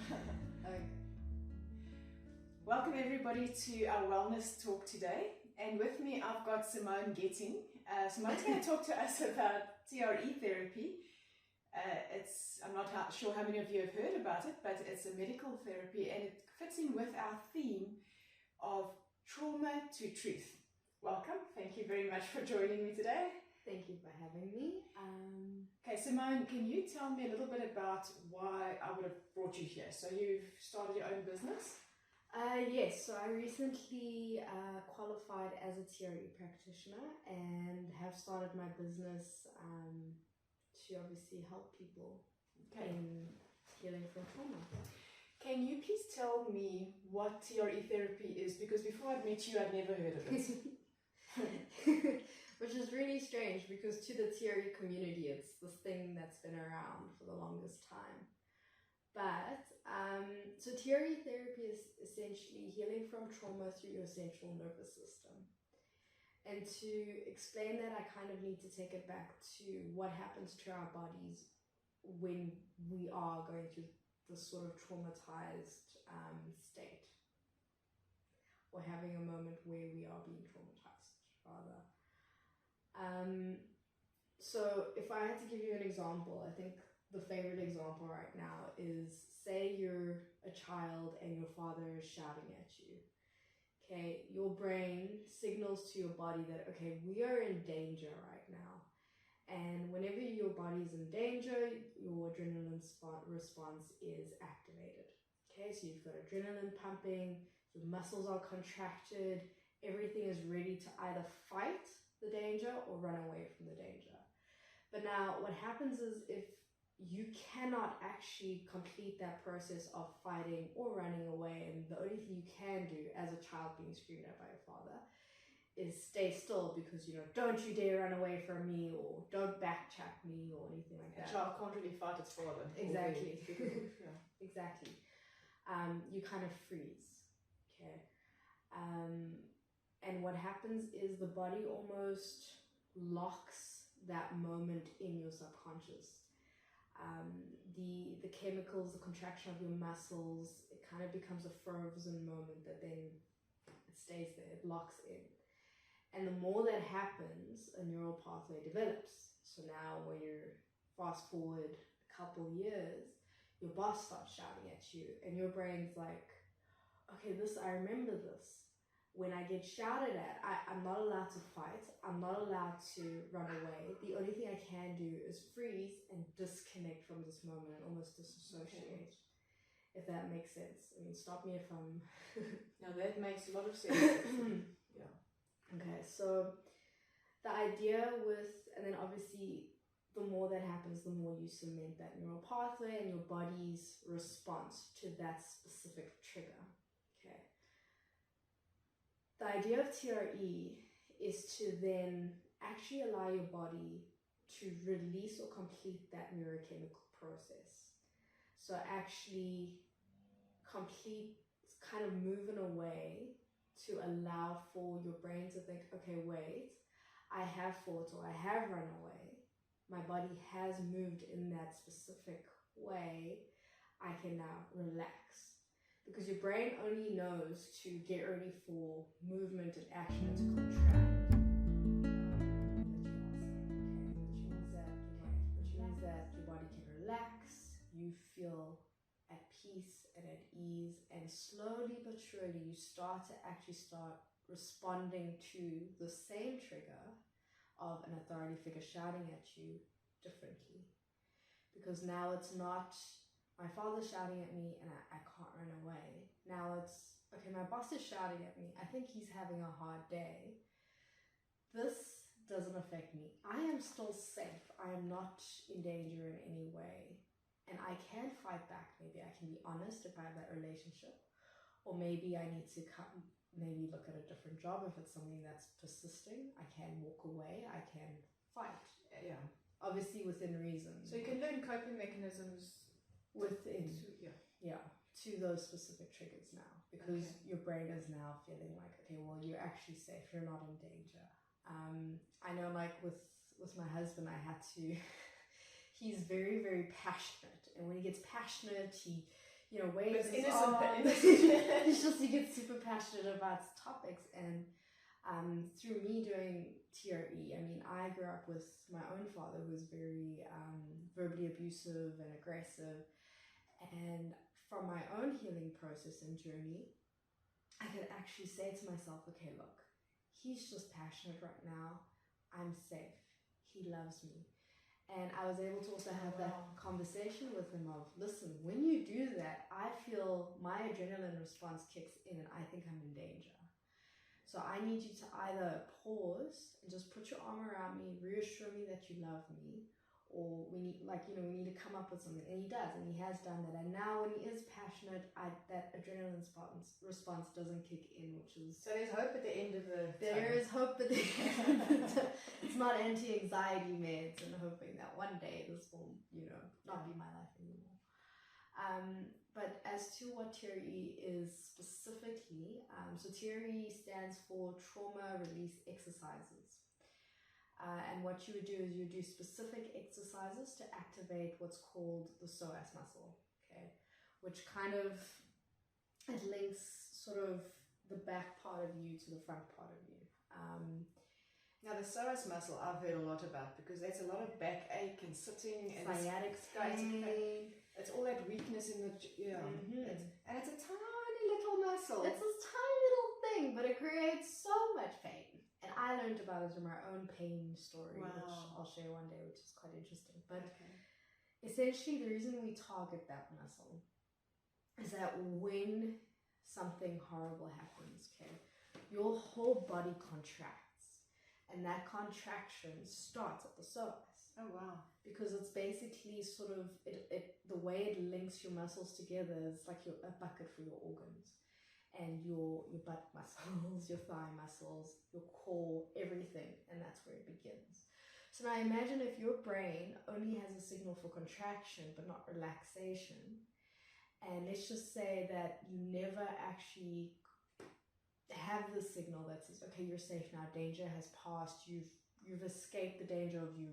Okay. Welcome everybody to our wellness talk today, and with me I've got Simone Gething. Simone's going to talk to us about TRE therapy. I'm not sure how many of you have heard about it, but it's a medical therapy and it fits in with our theme of trauma to truth. Welcome. Thank you very much for joining me today. Thank you for having me. Okay, Simone, can you tell me a little bit about why I would have brought you here? So you've started your own business? Yes, so I recently qualified as a TRE practitioner and have started my business to obviously help people in healing from trauma. Can you please tell me what TRE therapy is? Because before I met you, I'd never heard of it. Which is really strange because to the TRE community, it's this thing that's been around for the longest time. But, so TRE therapy is essentially healing from trauma through your central nervous system. And to explain that, I kind of need to take it back to what happens to our bodies when we are going through this sort of traumatized state, or having a moment where we are being traumatized, rather. So if I had to give you an example, I think the favorite example right now is, say you're a child and your father is shouting at you. Okay, your brain signals to your body that, okay, we are in danger right now. And whenever your body is in danger, your adrenaline response is activated. Okay, so you've got adrenaline pumping, your muscles are contracted, everything is ready to either fight the danger or run away from the danger. But now what happens is, if you cannot actually complete that process of fighting or running away, and the only thing you can do as a child being screamed at by your father is stay still, because, you know, don't you dare run away from me, or don't backchat me, or anything like that. A child can't really fight its father. Exactly. Yeah. Exactly. You kind of freeze. Okay. And what happens is the body almost locks that moment in your subconscious. The chemicals, the contraction of your muscles, it kind of becomes a frozen moment that then it stays there, it locks in. And the more that happens, a neural pathway develops. So now when you're fast forward a couple years, your boss starts shouting at you and your brain's like, okay, I remember this. When I get shouted at, I'm not allowed to fight. I'm not allowed to run away. The only thing I can do is freeze and disconnect from this moment and almost disassociate, if that makes sense. I mean, stop me if I'm... No, that makes a lot of sense. Yeah. Okay, so the idea with, and then obviously the more that happens, the more you cement that neural pathway and your body's response to that specific trigger. Okay. The idea of TRE is to then actually allow your body to release or complete that neurochemical process. So actually complete, kind of moving away to allow for your brain to think, okay, wait, I have fought or I have run away. My body has moved in that specific way. I can now relax. Because your brain only knows to get ready for movement and action and to contract. Which means that your body can relax, you feel at peace and at ease, and slowly but surely you start responding to the same trigger of an authority figure shouting at you differently. Because now it's not, my father's shouting at me and I can't run away. Now it's, okay, my boss is shouting at me. I think he's having a hard day. This doesn't affect me. I am still safe. I am not in danger in any way. And I can fight back. Maybe I can be honest if I have that relationship. Or maybe I need to maybe look at a different job if it's something that's persisting. I can walk away. I can fight. Yeah. Obviously within reason. So you can learn coping mechanisms within, to those specific triggers now, because your brain is now feeling like, okay, well, you're actually safe, you're not in danger. I know, like with my husband, I had to he's very, very passionate, and when he gets passionate, he waves It's on. innocent. It's just you get super passionate about topics. And through me doing TRE, I mean, I grew up with my own father who was very verbally abusive and aggressive. And from my own healing process and journey, I could actually say to myself, okay, look, he's just passionate right now. I'm safe. He loves me. And I was able to also have that conversation with him of, listen, when you do that, I feel my adrenaline response kicks in and I think I'm in danger. So I need you to either pause and just put your arm around me, reassure me that you love me, or we need, we need to come up with something. And he does, and he has done that. And now when he is passionate, that adrenaline response doesn't kick in, which is... So there's hope at the end of the... There is hope at the end. It's not anti-anxiety meds and hoping that one day this will, not be my life anymore. But as to what TRE is specifically, so TRE stands for Trauma Release Exercises. And what you would do is you do specific exercises to activate what's called the psoas muscle, okay? Which kind of, it links sort of the back part of you to the front part of you. Now the psoas muscle I've heard a lot about because there's a lot of backache and sitting and sciatic pain. It's all that weakness in the Mm-hmm. and it's a tiny little muscle. It's this tiny little thing, but it creates so much pain. And I learned about it from our own pain story, which I'll share one day, which is quite interesting. But essentially, the reason we target that muscle is that when something horrible happens, okay, your whole body contracts. And that contraction starts at the psoas. Oh, wow. Because it's basically sort of, the way it links your muscles together is like a bucket for your organs. And your butt muscles, your thigh muscles, your core, everything, and that's where it begins. So now imagine if your brain only has a signal for contraction but not relaxation, and let's just say that you never actually have the signal that says, okay, you're safe now, danger has passed, you've escaped the danger, or you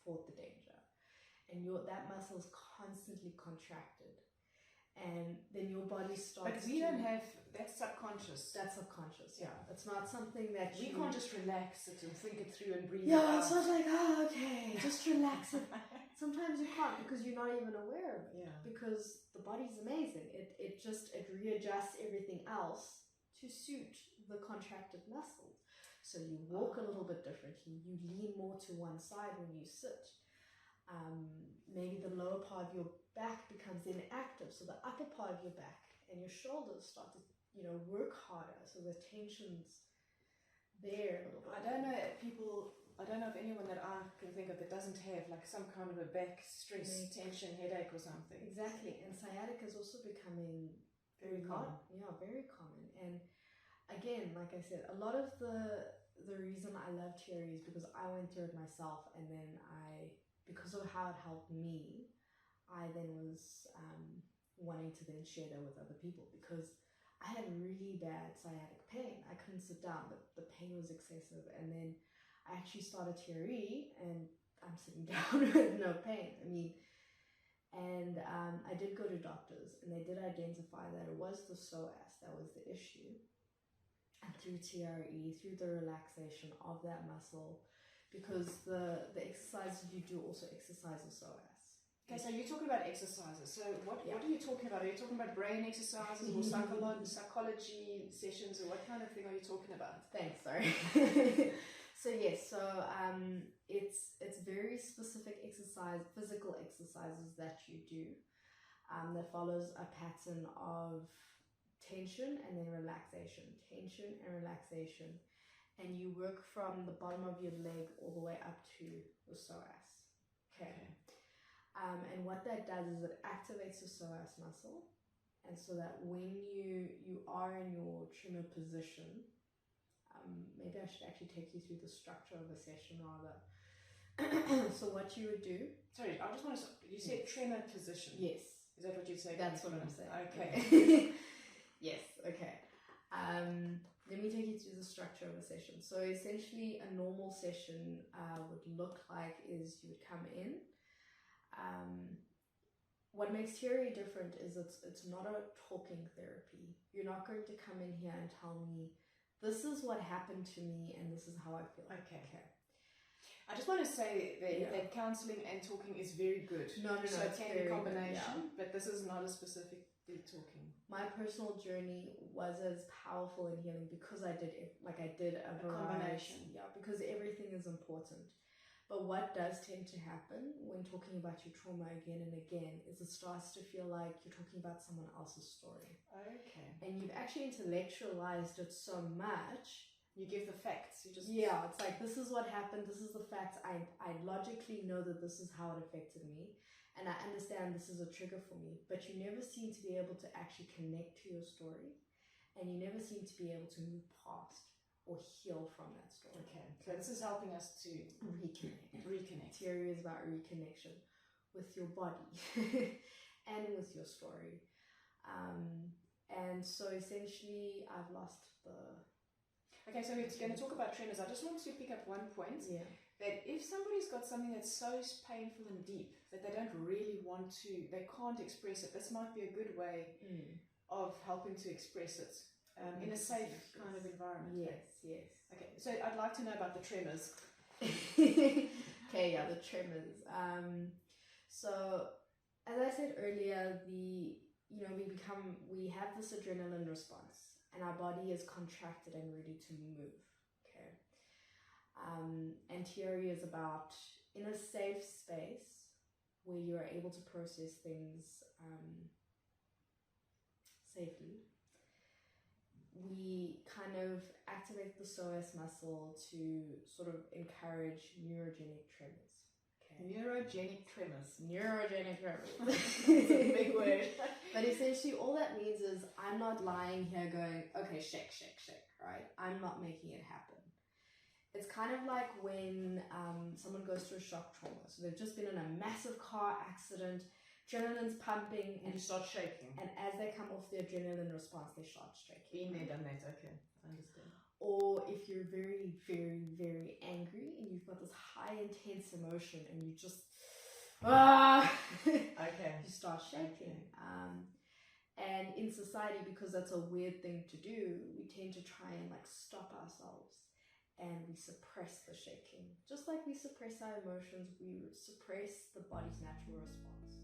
fought the danger, and that muscle is constantly contracted. And then your body starts. But we don't have, that's subconscious. That's subconscious, yeah. It's not something that we can't just relax it and think it through and breathe it Yeah, out. it's not like, okay, just relax it. Sometimes you can't because you're not even aware of it. Yeah. Because the body's amazing. It readjusts everything else to suit the contracted muscles. So you walk a little bit differently. You lean more to one side when you sit. Maybe the lower part of your back becomes inactive, so the upper part of your back and your shoulders start to, work harder, so the tension's there a little bit. I don't know if anyone that I can think of that doesn't have like some kind of a back stress, tension, headache or something. Exactly, and sciatica is also becoming very common. Yeah, very common. And again, like I said, a lot of the reason I love TRE is because I went through it myself, and then because of how it helped me, I then was wanting to then share that with other people, because I had really bad sciatic pain. I couldn't sit down, but the pain was excessive. And then I actually started TRE, and I'm sitting down with no pain. I did go to doctors, and they did identify that it was the psoas that was the issue. And through TRE, through the relaxation of that muscle, because the exercises you do also exercise the psoas. Okay, so you're talking about exercises. So what are you talking about? Are you talking about brain exercises or psychology sessions, or what kind of thing are you talking about? Thanks, sorry. So yes, it's very specific physical exercises that you do that follows a pattern of tension and then relaxation, tension and relaxation. And you work from the bottom of your leg all the way up to the psoas. Okay. And what that does is it activates the psoas muscle, and so that when you are in your tremor position, maybe I should actually take you through the structure of a session rather. So what you would do. Sorry, I just want to. You said tremor position. Yes. Is that what you're saying? That's what I'm saying. Okay. Yes. Okay. Let me take you through the structure of a session. So essentially a normal session would look like is you would come in. What makes TRE different is it's not a talking therapy. You're not going to come in here and tell me, this is what happened to me and this is how I feel. Okay. I just want to say that counselling and talking is very good. No, so it can be a combination, but this is not a specifically talking. My personal journey was as powerful in healing because I did a combination. Yeah, because everything is important. But what does tend to happen when talking about your trauma again and again is it starts to feel like you're talking about someone else's story. Okay. And you've actually intellectualized it so much. You give the facts. It's like, this is what happened. This is the facts. I logically know that this is how it affected me. And I understand this is a trigger for me. But you never seem to be able to actually connect to your story. And you never seem to be able to move past or heal from that story. Okay. So this is helping us to reconnect. TRE is about reconnection with your body and with your story. And so essentially, I've lost the... Okay, so we're going to talk about tremors. I just want to pick up one point. Yeah. That if somebody's got something that's so painful and deep that they don't really want to, they can't express it, this might be a good way of helping to express it in a safe kind of environment. Yes. Okay, so I'd like to know about the tremors. Okay, yeah, the tremors. So as I said earlier, we have this adrenaline response. And our body is contracted and ready to move, okay? And TRE is about, in a safe space where you're able to process things safely, we kind of activate the psoas muscle to sort of encourage neurogenic tremors. Okay? Neurogenic tremors. Neurogenic tremors. It's a big word. But essentially all that means is I'm not lying here going, okay, shake, right? I'm not making it happen. It's kind of like when someone goes through a shock trauma. So they've just been in a massive car accident, adrenaline's pumping. And you start shaking. And as they come off the adrenaline response, they start shaking. Been there, done that, okay. I understand. Or if you're very, very, very angry and you've got this high intense emotion and you just... Okay. You start shaking. And in society, because that's a weird thing to do, we tend to try and stop ourselves and we suppress the shaking. Just like we suppress our emotions, we suppress the body's natural response.